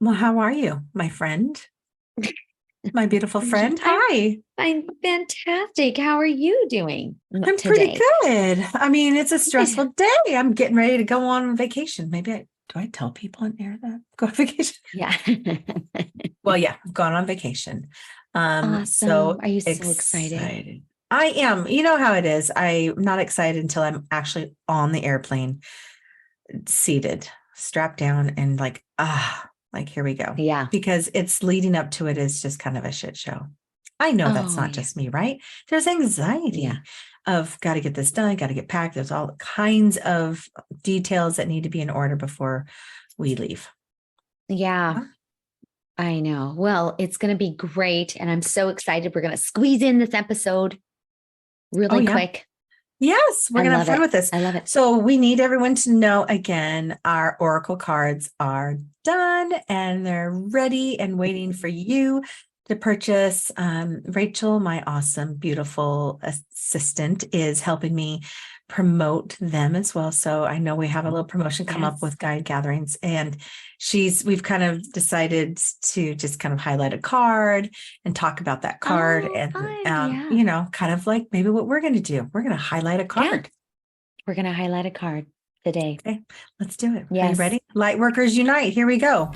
Well, how are you, my friend? My beautiful Manjeet, friend. Hi. I'm fantastic. How are you doing I'm pretty today? good. I mean, it's a Yeah. stressful day. I'm getting ready to go on vacation. Do I tell people on air that go on vacation? Yeah. Well, yeah, I've gone on vacation. Awesome. So Are you so excited? excited. I am. You know how it is. I'm not excited until I'm actually on the airplane, seated, strapped down, and like here we go. Yeah. Because it's leading up to it is just kind of a shit show. I know that's Oh, not yeah. just me, right? There's Yeah. anxiety of got to get this done, got to get packed. There's all kinds of details that need to be in order before we leave. Yeah. Huh? I know. Well, it's going to be great. And I'm so excited. We're going to squeeze in this episode Oh, really yeah. quick. Yes, we're I going to have love fun it. with this. I love it. So, we need everyone to know again our Oracle cards are done and they're ready and waiting for you to purchase. Rachel, my awesome, beautiful assistant, is helping me promote them as well. So, I know we have a little promotion come up Yes. with guide gatherings, and we've kind of decided to just kind of highlight a card and talk about that card Oh, and fun. Yeah. kind of like maybe what we're going to do. We're going to highlight a Yeah. card. We're going to highlight a card today. Okay, let's do it. Are you Yes. ready? Lightworkers Unite. Here we go.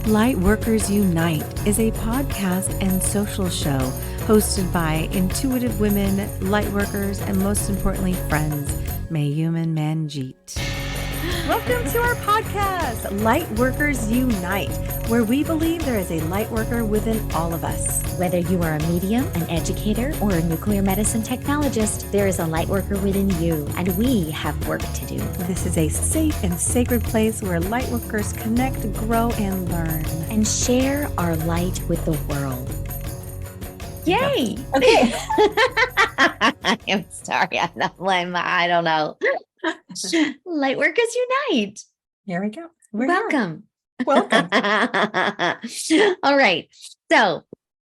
Lightworkers Unite is a podcast and social show hosted by intuitive women, lightworkers, and most importantly, friends, Mayume and Manjeet. Welcome to our podcast, Lightworkers Unite, where we believe there is a lightworker within all of us. Whether you are a medium, an educator, or a nuclear medicine technologist, there is a light worker within you, and we have work to do. This is a safe and sacred place where lightworkers connect, grow, and learn. And share our light with the world. Yay! Okay. I'm sorry. I don't know. Lightworkers Unite. Here we go. We're here. Welcome. Welcome. All right. So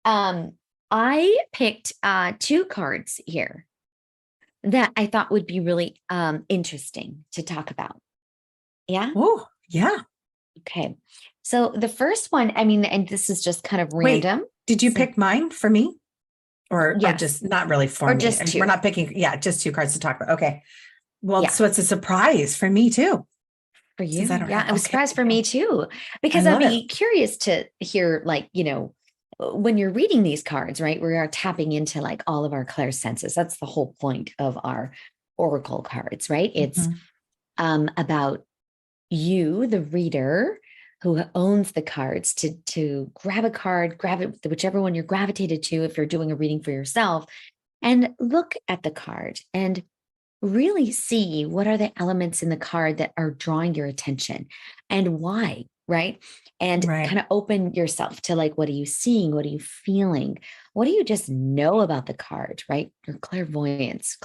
I picked two cards here that I thought would be really interesting to talk about. Yeah. Oh, yeah. Okay. So the first one, I mean, and this is just kind of Wait, random. did you So, pick mine for me? Or yes, just not really for or me? just And we're two. not picking, yeah, just two cards to talk about. Okay. Well, Yeah. so it's a surprise for me too, For since I you. don't Yeah. have, It was a okay. surprise for me too, I because I'd love it. be curious to hear, like, when you're reading these cards, right? We are tapping into like all of our clair senses. That's the whole point of our oracle cards, right? It's Mhm. about you, the reader, who owns the cards, to grab a card, grab it, whichever one you're gravitated to, if you're doing a reading for yourself, and look at the card and really see what are the elements in the card that are drawing your attention and why, right? And Right. kind of open yourself to, like, what are you seeing? What are you feeling? What do you just know about the card, right? Your clairvoyance,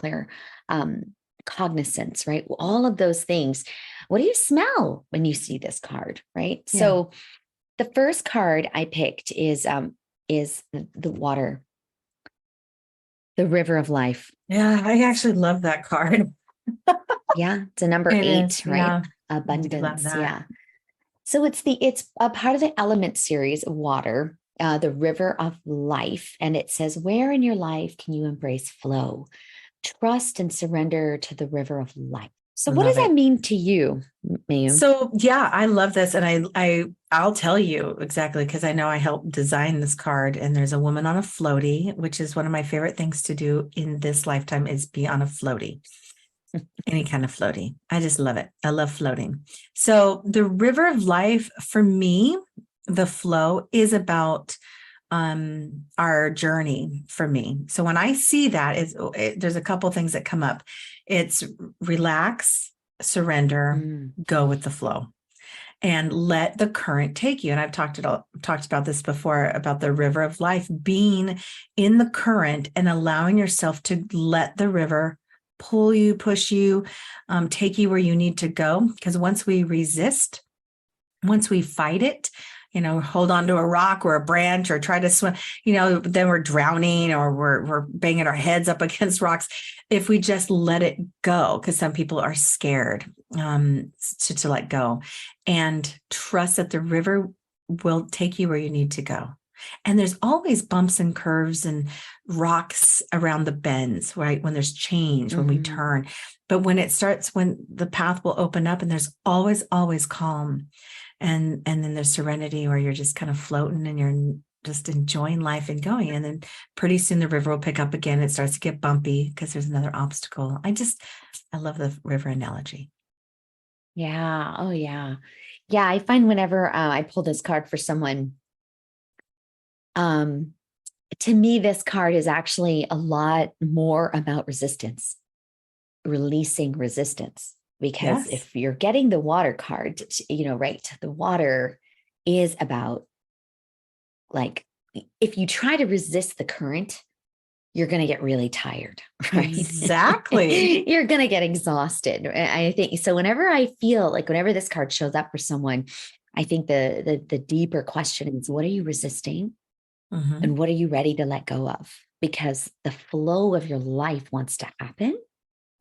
cognizance, right? All of those things. What do you smell when you see this card, right? Yeah. So the first card I picked is the water, the river of life. Yeah. I actually love that card. Yeah, it's a number It is. 8, right? Yeah. I do love Abundance. that. Yeah. So it's a part of the element series of water, the river of life. And it says, where in your life can you embrace flow, trust, and surrender to the river of life? So what does Love that it. mean to you, Mayum? So yeah, I love this. And I'll tell you exactly because I know I helped design this card. And there's a woman on a floaty, which is one of my favorite things to do in this lifetime is be on a floaty. Any kind of floaty. I just love it. I love floating. So the river of life for me, the flow is about our journey for me. So when I see that, there's a couple things that come up. It's relax, surrender, Mm, go with the flow, and let the current take you. And I've talked about this before about the river of life, being in the current and allowing yourself to let the river pull you, push you, take you where you need to go. Because once we resist, once we fight it, hold on to a rock or a branch or try to swim, then we're drowning or we're banging our heads up against rocks. If we just let it go, because some people are scared to let go and trust that the river will take you where you need to go. And there's always bumps and curves and rocks around the bends, right? When there's change, when we turn. But when it starts, when the path will open up, and there's always, always calm. And then there's serenity where you're just kind of floating and you're just enjoying life and going. And then pretty soon the river will pick up again. It starts to get bumpy because there's another obstacle. I love the river analogy. Yeah. Oh, yeah. Yeah. I find whenever I pull this card for someone, to me, this card is actually a lot more about resistance, releasing resistance. Because Yes. if you're getting the water card, right, the water is about, like, if you try to resist the current, you're going to get really tired, right? Exactly. You're going to get exhausted. I think so. Whenever this card shows up for someone, I think the deeper question is, what are you resisting? And what are you ready to let go of? Because the flow of your life wants to happen.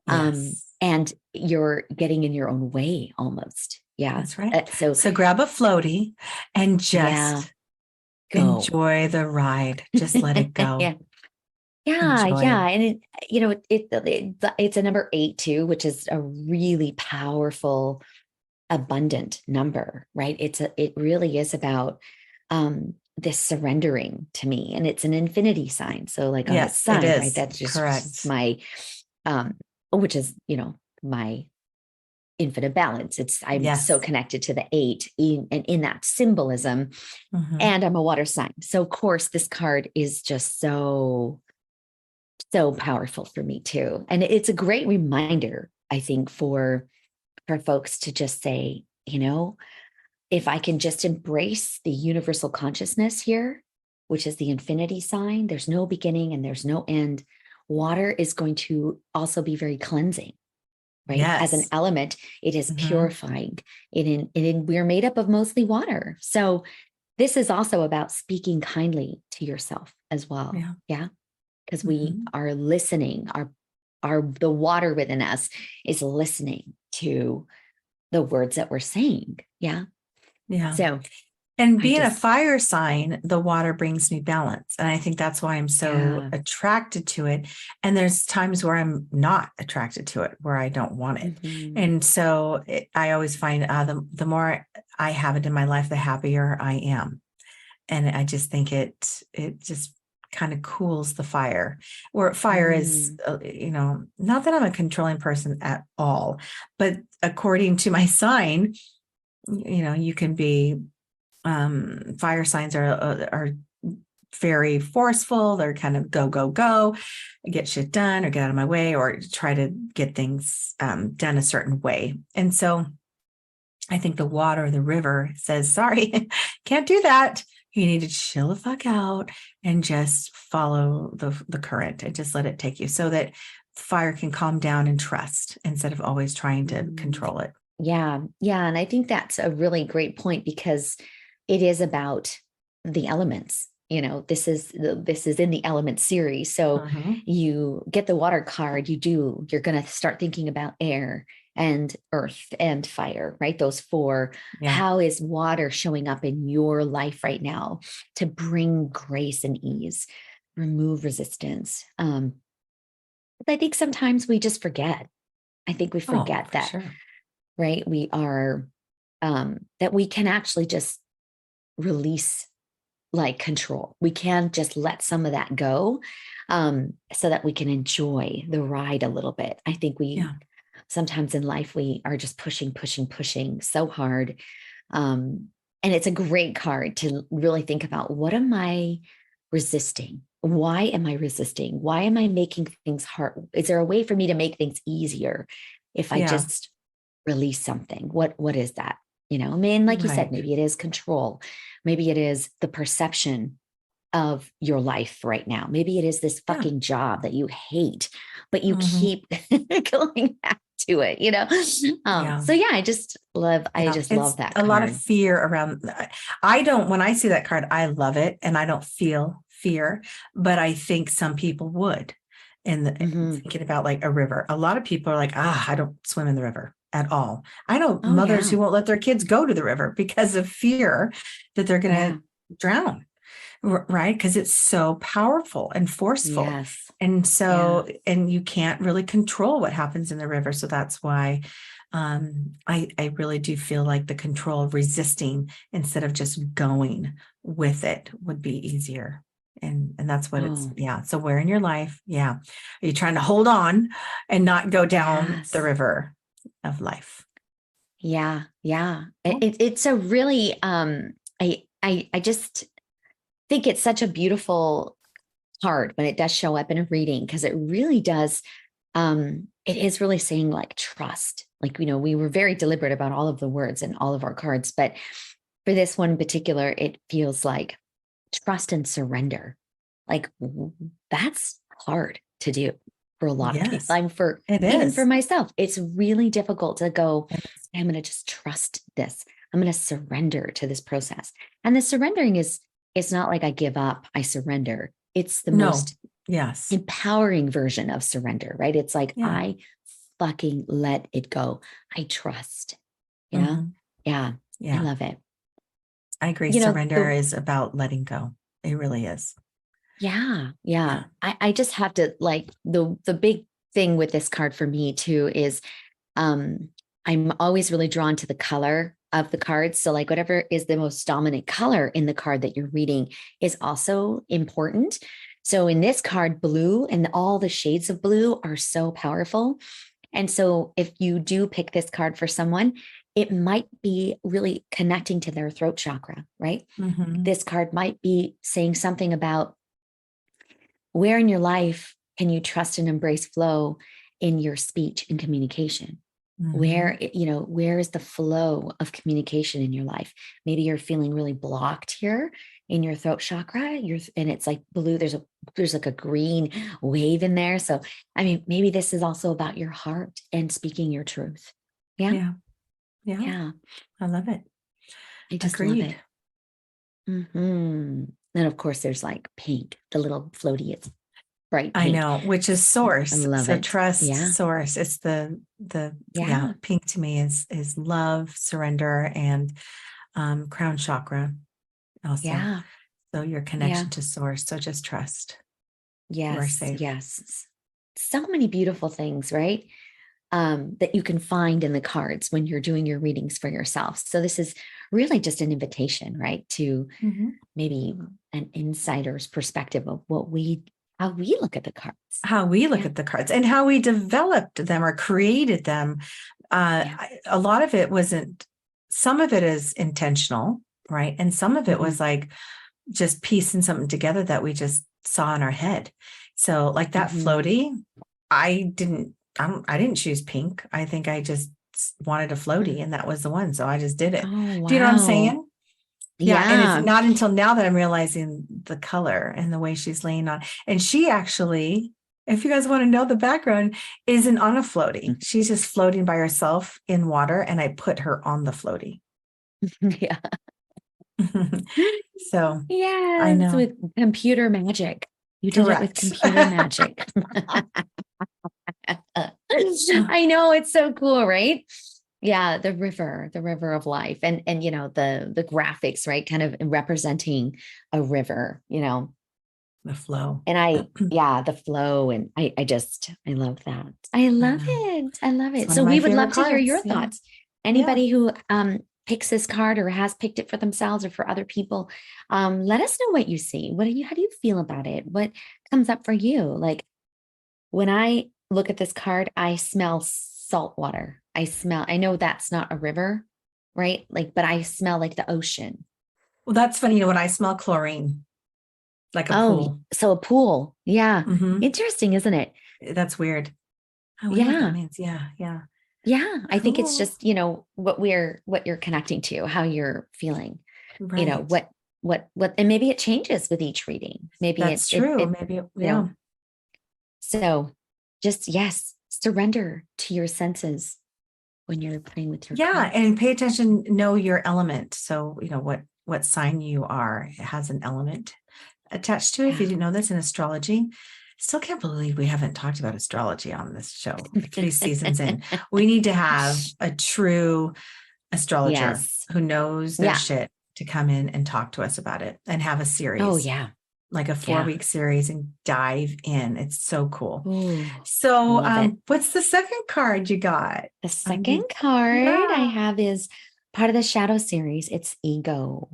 Yes. And you're getting in your own way almost. Yeah. That's right. So grab a floaty and just go. enjoy the ride. Just let it go. Yeah. Enjoy Yeah. it. And it's a number 8 too, which is a really powerful, abundant number, right? It really is about this surrendering to me, and it's an infinity sign. So like on its Yes, it side, right? is. That's just Correct. my, which is, my infinite balance. I'm so Yes. connected to the 8 in that symbolism, and I'm a water sign. So of course this card is just so powerful for me too. And it's a great reminder, I think, for folks to just say, if I can just embrace the universal consciousness here, which is the infinity sign, there's no beginning and there's no end. Water is going to also be very cleansing, right? Yes. As an element, it is purifying. We're made up of mostly water. So this is also about speaking kindly to yourself as well. Yeah. Because we are listening, the water within us is listening to the words that we're saying. Yeah. Yeah. So, and being a fire sign, the water brings me balance. And I think that's why I'm so attracted to it. And there's times where I'm not attracted to it, where I don't want it. And so I always find the more I have it in my life, the happier I am. And I just think it just kind of cools the fire. Where fire is, not that I'm a controlling person at all, but according to my sign, you can be, fire signs are very forceful. They're kind of go, get shit done or get out of my way or try to get things done a certain way. And so I think the water, the river says, sorry, can't do that. You need to chill the fuck out and just follow the current and just let it take you so that fire can calm down and trust instead of always trying to control it. Yeah. Yeah. And I think that's a really great point because it is about the elements. This is in the element series. So you get the water card, you're going to start thinking about air and earth and fire, right? Those 4. Yeah. How is water showing up in your life right now to bring grace and ease, remove resistance? I think sometimes we just forget. I think we forget that. Sure. Right. We are, that we can actually just release like control. We can just let some of that go so that we can enjoy the ride a little bit. I think sometimes in life, we are just pushing so hard. And it's a great card to really think about, what am I resisting? Why am I resisting? Why am I making things hard? Is there a way for me to make things easier if I just release something? What is that? Like you said, maybe it is control. Maybe it is the perception of your life right now. Maybe it is this fucking job that you hate, but you keep going back to it, So yeah, I just love that card. A lot of fear around. When I see that card, I love it and I don't feel fear, but I think some people would. And thinking about like a river, a lot of people are like, I don't swim in the river. at all. I know Oh, mothers yeah. who won't let their kids go to the river because of fear that they're going Yeah. to drown, right? Because it's so powerful and forceful. Yes. And Yeah. so, and you can't really control what happens in the river. So that's why I really do feel like the control of resisting instead of just going with it would be easier. And that's what it's, Oh, yeah. So where in your life, yeah, are you trying to hold on and not go down the yes. river of life? Yeah. Yeah. Oh, It's a really, I just think it's such a beautiful card when it does show up in a reading, because it really does, it is really saying like trust. Like, we were very deliberate about all of the words and all of our cards, but for this one in particular, it feels like trust and surrender. Like, that's hard to do for a lot of people. yes, it Even for is. myself, it's really difficult to go, It is. I'm going to just trust this. I'm going to surrender to this process. And the surrendering is, it's not like I give up, I surrender. It's the No, most yes. empowering version of surrender, right? It's like, Yeah. I fucking let it go. I trust, you know? Mhm. Yeah, I Yeah. love it. I agree. You know, Surrender the is about letting go. It really is. Yeah, yeah. Yeah. I just have to, like, the big thing with this card for me too is, um I'm always really drawn to the color of the cards. So like whatever is the most dominant color in the card that you're reading is also important. So in this card, blue and all the shades of blue are so powerful. And so if you do pick this card for someone, it might be really connecting to their throat chakra, right? Hmm. This card might be saying something about where in your life can you trust and embrace flow in your speech and communication? Hmm. Where is the flow of communication in your life? Maybe you're feeling really blocked here in your throat chakra. And it's like blue. There's like a green wave in there. So, I mean, maybe this is also about your heart and speaking your truth. Yeah. Yeah. Yeah. Yeah. I love it. I just love Agreed. it. And of course, there's like pink, the little floaty. It's bright I pink. know, which is I source. love So it. trust Yeah. source. It's the yeah, Yeah. pink to me is love, surrender, and crown chakra also. Yeah. So your Yeah. connection to source. So just trust. You are Yes. safe. Yes. So many beautiful things, right? That you can find in the cards when you're doing your readings for yourself. So this is really just an invitation, right? To Mhm. maybe an insider's perspective of how we look at the cards. How we look Yeah. at the cards and how we developed them or created them. Yeah. A lot of it wasn't, some of it is intentional, right? And some of it Hmm. was like just piecing something together that we just saw in our head. So like that Hmm. floaty, I didn't choose pink. I think I just wanted a floaty and that was the one. So I just did it. Oh, Do you know what I'm wow. saying? Yeah. And it's Yeah. not until now that I'm realizing the color and the way she's laying on. And she actually, if you guys want to know the background, isn't on a floaty. She's just floating by herself in water. And I put her on the floaty. Yeah. So I Yes, know. with computer magic. You did it with Correct. computer magic. I know, it's so cool, right? Yeah, the river of life, and the graphics, right? Kind of representing a river. The flow. And yeah, the flow, and I love that. I I love know. it. I love It's it. one So of my we would favorite love to hear cards. your Yeah. thoughts. Yeah. Anybody who picks this card or has picked it for themselves or for other people, let us know what you see. How do you feel about it? What comes up for you? Like, when I look at this card, I smell salt water. I know that's not a river, right? Like, but I smell like the ocean. Well, that's funny. When I smell chlorine, like a Oh, pool. so a pool. Yeah. Hmm. Interesting, isn't it? That's weird. I wonder what that Yeah. means. Yeah. Yeah. Yeah. I think it's Cool. just, what you're connecting to, how you're feeling, Right. and maybe it changes with each reading. Maybe That's true. Maybe, you know, yeah. so just, yes, surrender to your senses when you're playing with your Yeah. cards. And pay attention, know your element. So, what sign you are, it has an element attached to it. If you Yeah. didn't know this in astrology, Still can't believe we haven't talked about astrology on this show 3 seasons in. We need to have a true astrologer Yes. who knows their Yeah. shit to come in and talk to us about it and have a Oh, series, yeah. like a Yeah. 4-week series, and dive in. It's so cool. Ooh, So, love it. what's the second card you got? The second card I Yeah. have is part of the shadow series. It's ego.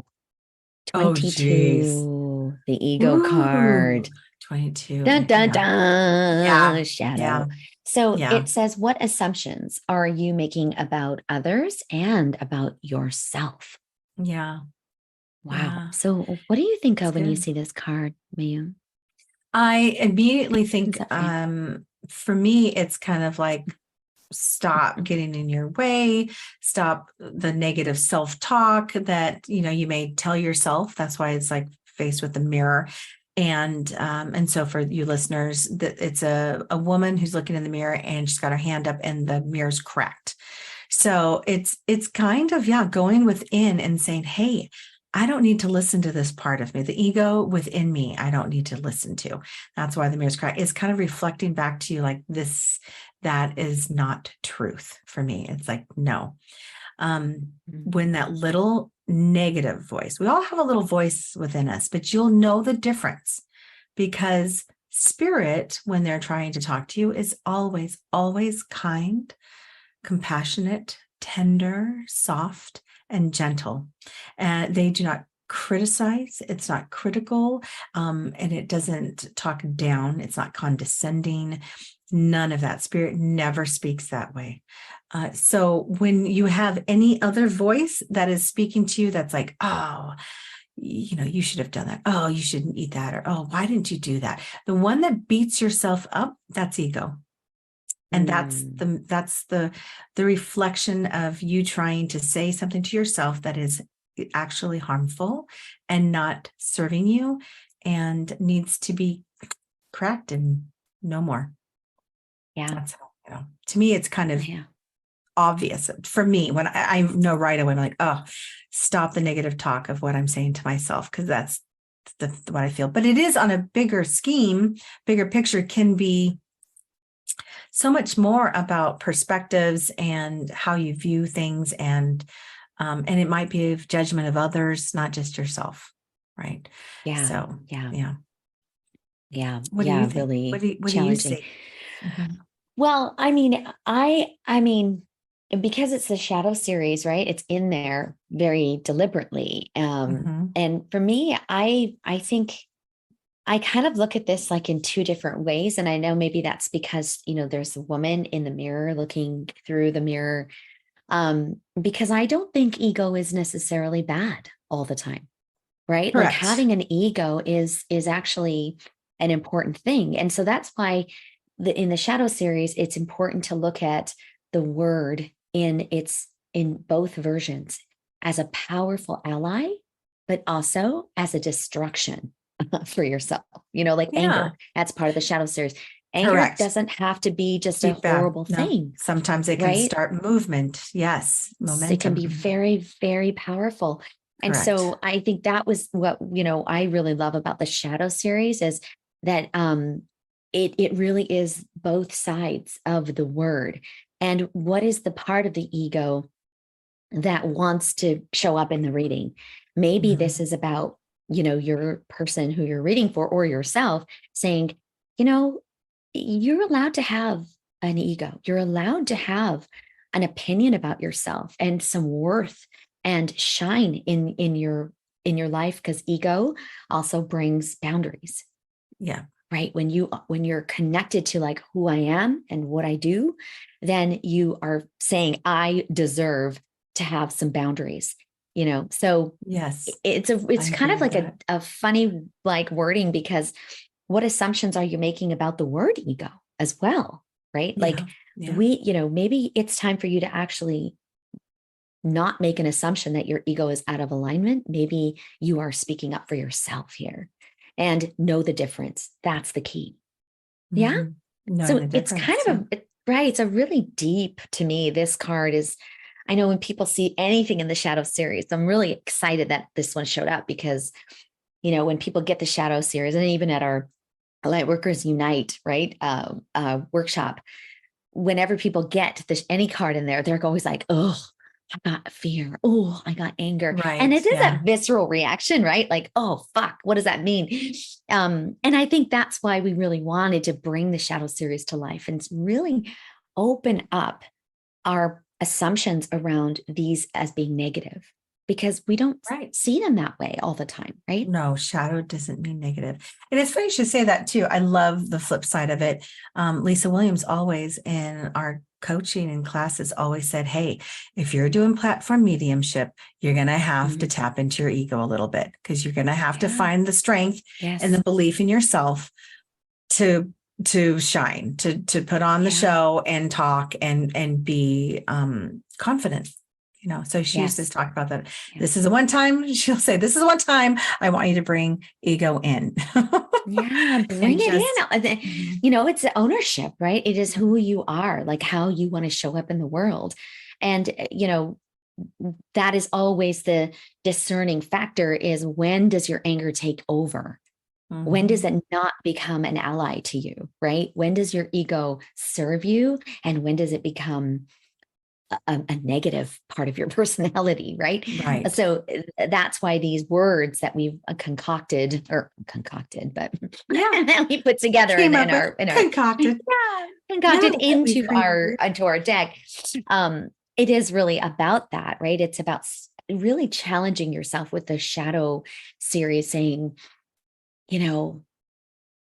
Oh, geez. 22, the ego Ooh, card. 22. Dun, dun, Yeah. Yeah. dun, Yeah. shadow. So Yeah. it says, what assumptions are you making about others and about yourself? Yeah. Wow. Yeah. So what do you think It's of when you good. see this card, Mayume? I immediately What think, comes up for you? for me, it's kind of like, stop getting in your way, stop the negative self-talk that, you may tell yourself. That's why it's like faced with the mirror. And so for you listeners, that it's a woman who's looking in the mirror and she's got her hand up and the mirror's cracked. So it's kind of, yeah, going within and saying, hey, I don't need to listen to this part of me, the ego within me. I don't need to listen to. That's why the mirror's cracked. It's kind of reflecting back to you like this. That is not truth for me. It's like, no. When that little negative voice, we all have a little voice within us, but you'll know the difference, because spirit, when they're trying to talk to you, is always, always kind, compassionate, tender, soft, and gentle. And they do not criticize. It's not critical. And it doesn't talk down. It's not condescending. None of that. Spirit never speaks that way. So when you have any other voice that is speaking to you, that's like, oh, you should have done that. Oh, you shouldn't eat that. Or, oh, why didn't you do that? The one that beats yourself up, that's ego. And that's Mm. the reflection of you trying to say something to yourself that is actually harmful and not serving you and needs to be cracked and no more. Yeah. That's how, to me, it's kind of Yeah. obvious for me when I know right away. I'm like, oh, stop the negative talk of what I'm saying to myself, because that's what I feel. But it is on a bigger scheme, bigger picture, can be so much more about perspectives and how you view things, and it might be a judgment of others, not just yourself, right? Yeah. So Yeah. yeah. Yeah. What do you Yeah. think? Really What do you challenging. see? Mhm. Well, I mean, because it's the shadow series, right? It's in there very deliberately. Mhm. And for me, I think I kind of look at this like in two different ways. And I know maybe that's because, there's a woman in the mirror looking through the mirror. Because I don't think ego is necessarily bad all the time, right? Like Correct. having an ego is actually an important thing. And so that's why in the shadow series, it's important to look at the word in both versions as a powerful ally, but also as a destruction for yourself, like Yeah. anger. That's part of the shadow series. Anger Correct. doesn't have to be just a Feedback. horrible No. thing, Sometimes it can right? start movement. Yes. It can be Momentum. very, very powerful. And Correct. so I think that was what, I really love about the Shadow series is that it really is both sides of the word. And what is the part of the ego that wants to show up in the reading? Maybe this Mhm. is about, your person who you're reading for or yourself saying, you know, you're allowed to have an ego. You're allowed to have an opinion about yourself and some worth and shine in your life, because ego also brings boundaries, Yeah. right? When you're connected to like who I am and what I do, then you are saying I deserve to have some boundaries, so Yes. I it's kind agree of with like a, that. a funny like wording, because what assumptions are you making about the word ego as well, right? Like Yeah. Yeah. maybe it's time for you to actually not make an assumption that your ego is out of alignment. Maybe you are speaking up for yourself here and know the difference. That's the key. Yeah. Mhm. Knowing So the it's kind difference. Yeah. of right. It's a really deep to me. This card is, I know when people see anything in the Shadow series, I'm really excited that this one showed up because, when people get the Shadow series and even at our Lightworkers Unite, right? Workshop. Whenever people get any card in there, they're always like, oh, I got fear. Oh, I got anger. And Right. it is Yeah. a visceral reaction, right? Like, oh, fuck, what does that mean? And I think that's why we really wanted to bring the Shadow series to life and really open up our assumptions around these as being negative, because we don't Right. see them that way all the time, right? No, shadow doesn't mean negative. And it's funny you should say that too. I love the flip side of it. Lisa Williams always in our coaching and classes always said, hey, if you're doing platform mediumship, you're going to have to tap into your ego a little bit, because you're going to have to find the strength and the belief in yourself to shine, to put on the show and talk and be confident. You know, so she used to talk about that. This is a one time, she'll say, this is one time I want you to bring ego in. Bring it in. You know, it's ownership, right? It is who you are, like how you want to show up in the world. And, you know, that is always the discerning factor, is when does your anger take over? When does it not become an ally to you, right? When does your ego serve you? And when does it become a negative part of your personality, right? Right. So that's why these words that we've concocted, but that we put together concocted into our deck. It is really about that, right? It's about really challenging yourself with the Shadow series, saying, you know,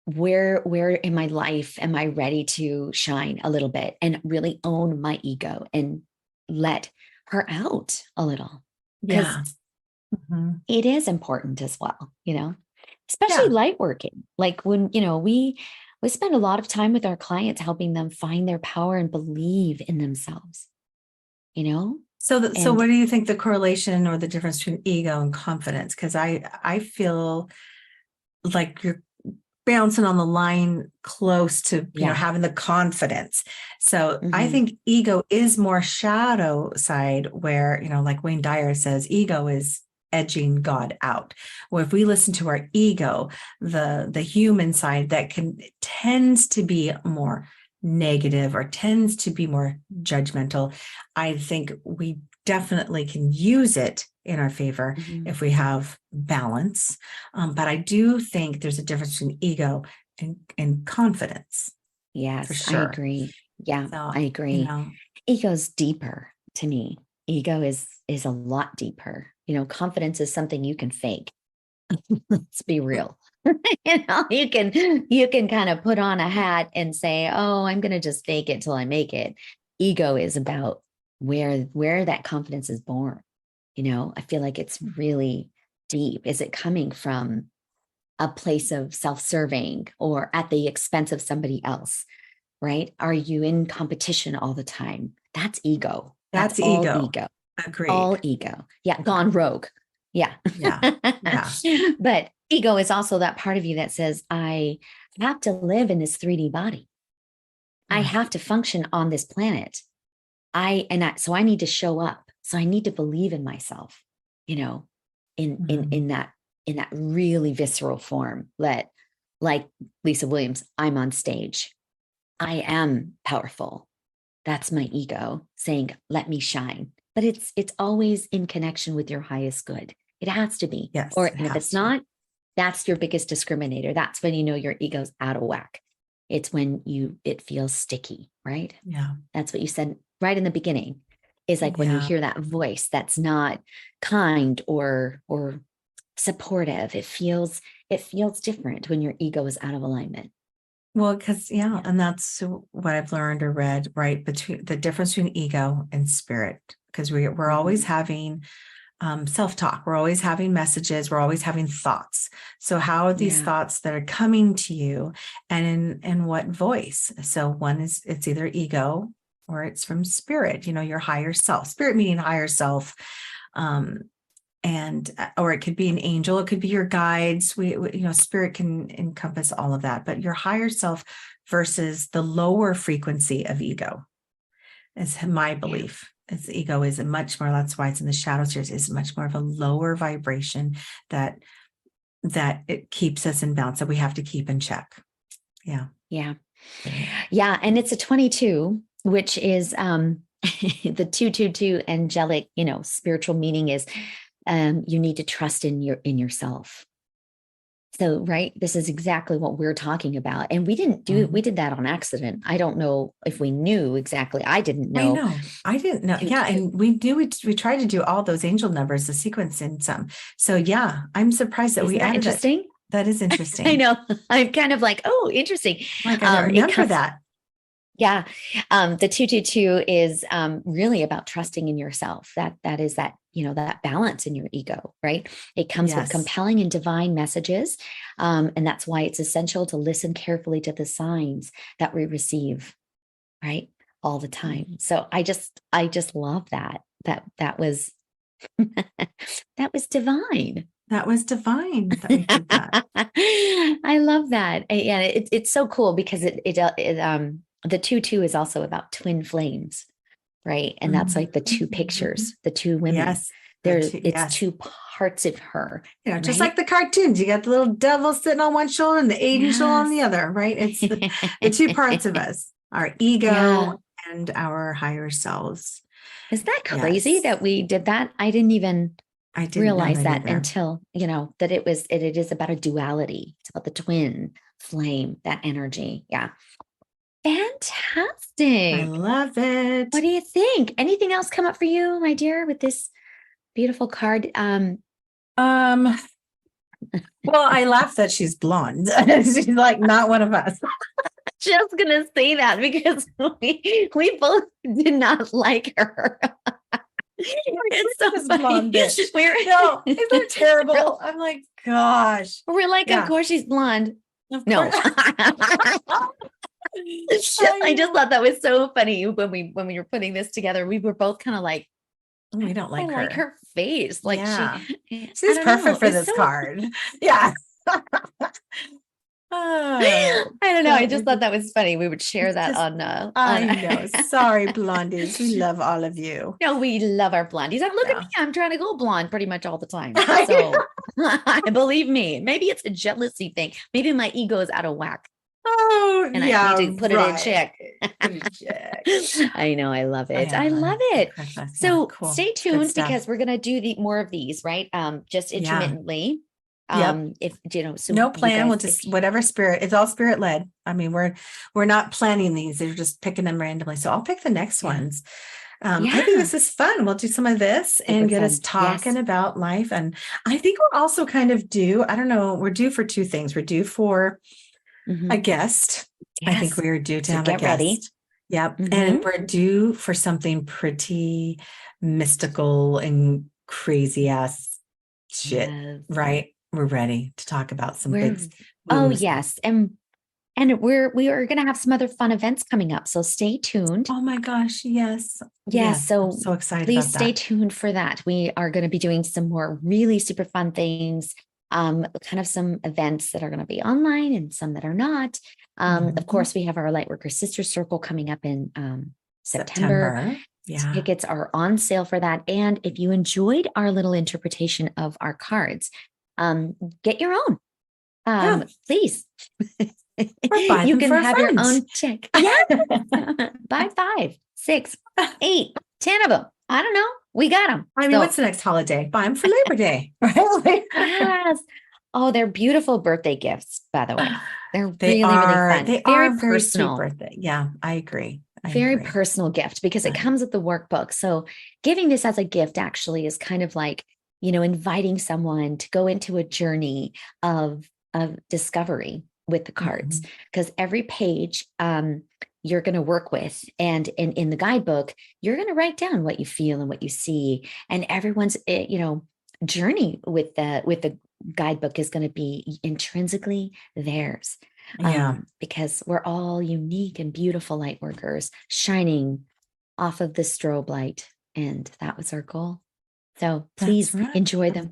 where in my life am I ready to shine a little bit and really own my ego and let her out a little? Because it is important as well, you know, especially light working. Like when, you know, we spend a lot of time with our clients helping them find their power and believe in themselves, you know? So what do you think the correlation or the difference between ego and confidence? Because I feel like you're bouncing on the line close to, you know, having the confidence. So I think ego is more shadow side, where, you know, like Wayne Dyer says, ego is edging God out. Well, if we listen to our ego, the human side that tends to be more negative or tends to be more judgmental, I think we definitely can use it in our favor if we have balance. But I do think there's a difference between ego and confidence. Yes, for sure. I agree. Yeah, So, I agree. you know, Ego's deeper to me. Ego is a lot deeper. You know, confidence is something you can fake. Let's be real. You know, you can kind of put on a hat and say, oh, I'm going to just fake it till I make it. Ego is about where that confidence is born. You know, I feel like it's really deep. Is it coming from a place of self-serving or at the expense of somebody else, right? Are you in competition all the time? That's ego. That's all ego. ego. Agreed. All ego. Yeah, gone rogue. Yeah. Yeah. But ego is also that part of you that says, I have to live in this 3D body. I have to function on this planet. So I need to show up. So I need to believe in myself, you know, in that really visceral form that, like Lisa Williams, I'm on stage. I am powerful. That's my ego saying, let me shine. But it's always in connection with your highest good. It has to be. Yes. Or if it's not, that's your biggest discriminator. That's when you know your ego's out of whack. It's when it feels sticky, right? Yeah. That's what you said right in the beginning, is like when you hear that voice that's not kind or supportive. It feels different when your ego is out of alignment. Well, because and that's what I've learned or read, right? Between the difference between ego and spirit, because we're always having self-talk. We're always having messages. We're always having thoughts. So how are these thoughts that are coming to you, and in what voice? So one is, it's either ego or it's from spirit, you know, your higher self. Spirit meaning higher self. Or it could be an angel, it could be your guides. We you know, spirit can encompass all of that, but your higher self versus the lower frequency of ego is my belief. As ego is a much more, that's why it's in the shadow series, is much more of a lower vibration that it keeps us in balance, that we have to keep in check. Yeah. Yeah. Yeah. And it's a 22, which is the 222 angelic, spiritual meaning is you need to trust in yourself. So, right, this is exactly what we're talking about. And we did that on accident. I don't know if we knew exactly. I didn't know. I know. I didn't know. Yeah. And we tried to do all those angel numbers, the sequence in some. So yeah, I'm surprised that Isn't we that added interesting? it. That is interesting. I know. I'm kind of like, oh, interesting. Like, I don't remember that. Yeah. The 222 is really about trusting in yourself. That is that, that balance in your ego, right? It comes with Yes. compelling and divine messages. And that's why it's essential to listen carefully to the signs that we receive, right? All the time. So I just love that. That was that was divine. That was divine that we did that. I love that. Yeah, it's so cool because the 2-2 is also about twin flames, right? And that's like the two pictures, the two women. Yes. It's two parts of her. Just like the cartoons, you got the little devil sitting on one shoulder and the angel on the other, right? It's the two parts of us, our ego and our higher selves. Isn't that crazy that we did that? I didn't realize that until, that it is about a duality. It's about the twin flame, that energy. Yeah. Fantastic. I love it. What do you think? Anything else come up for you, my dear, with this beautiful card? Well, I laugh that she's blonde. She's like not one of us. Just gonna say that because we both did not like her. It's so funny. No, isn't that terrible? I'm like, gosh. We're like, of course she's blonde. No. I just thought that was so funny when we were putting this together. We were both kind of like, we don't like her. Like her face. Like she's perfect for this card. Yeah. I don't know. I just thought that was funny. We would share that on. I know. Sorry, blondies. We love all of you. No, we love our blondies. Look at me. I'm trying to go blonde pretty much all the time. So believe me, maybe it's a jealousy thing. Maybe my ego is out of whack. Oh, and I need to put it in check. I know. I love it. I love it. So stay tuned because we're going to do more of these, right? Just intermittently. If so no plan, we'll just whatever spirit, it's all spirit led. I mean, we're not planning these, they're just picking them randomly. So I'll pick the next ones. I think this is fun. We'll do some of this and get us talking about life. And I think we're also kind of due, I don't know, we're due for two things. We're due for a guest. I think we're due to have a guest. Ready. Yep. And we're due for something pretty mystical and crazy ass shit, right? We're ready to talk about some things. Oh, yes. And we are going to have some other fun events coming up. So stay tuned. Oh my gosh. Yes. Yes. So I'm so excited. Please stay tuned for that. We are going to be doing some more really super fun things. Kind of some events that are going to be online and some that are not. Of course, we have our Lightworkers Sister Circle coming up in September. Yeah. Tickets are on sale for that. And if you enjoyed our little interpretation of our cards, get your own. Please. You can have your own check. Yeah. Buy 5, 6, 8, 10 of them. I don't know. We got them. I mean, what's the next holiday? Buy them for Labor Day. Right? Yes. Oh, they're beautiful birthday gifts, by the way. They're really fun. They are very personal. Birthday. Yeah, I agree. Very personal gift because it comes with the workbook. So giving this as a gift actually is kind of like, inviting someone to go into a journey of discovery with the cards, because every page you're going to work with, and in the guidebook, you're going to write down what you feel and what you see, and everyone's journey with the guidebook is going to be intrinsically theirs. Because we're all unique and beautiful light workers shining off of the strobe light, and that was our goal. So please enjoy them.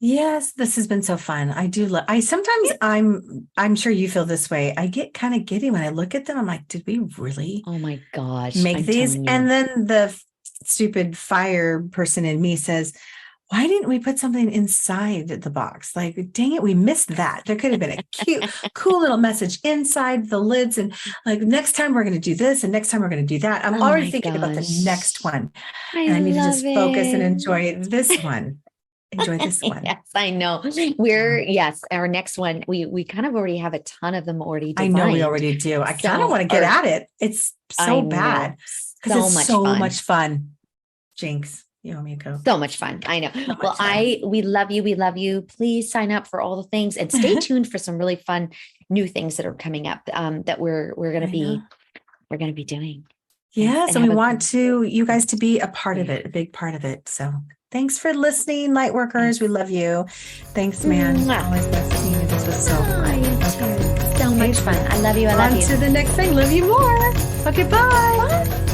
Yes, this has been so fun. I do love. Sometimes I'm sure you feel this way. I get kind of giddy when I look at them. I'm like, did we really? Oh my gosh, make these? And then the stupid fire person in me says, why didn't we put something inside the box? Like, dang it, we missed that. There could have been a cute, cool little message inside the lids. And like, next time we're going to do this, and next time we're going to do that. I'm Oh already my thinking about the gosh. next one. I And I need to love just focus and it. enjoy this one. Enjoy this one. Yes, I know. Our next one, we kind of already have a ton of them already I designed. know we already do. I kind of So, want to get at it. It's so bad because so it's much so fun. much fun. Jinx, you owe me a go. So much fun. I know. So Well, much fun. we love you. We love you. Please sign up for all the things and stay tuned for some really fun new things that are coming up that we're going to be doing. Yes, and we want you guys to be a part of Yeah. it, a big part of it. So thanks for listening, Lightworkers. We love you. Thanks, man. Mwah. Always nice seeing you. This was so fun. You too. So much fun. I love you. I love On you. to the next thing. Love you more. Okay, bye. Bye.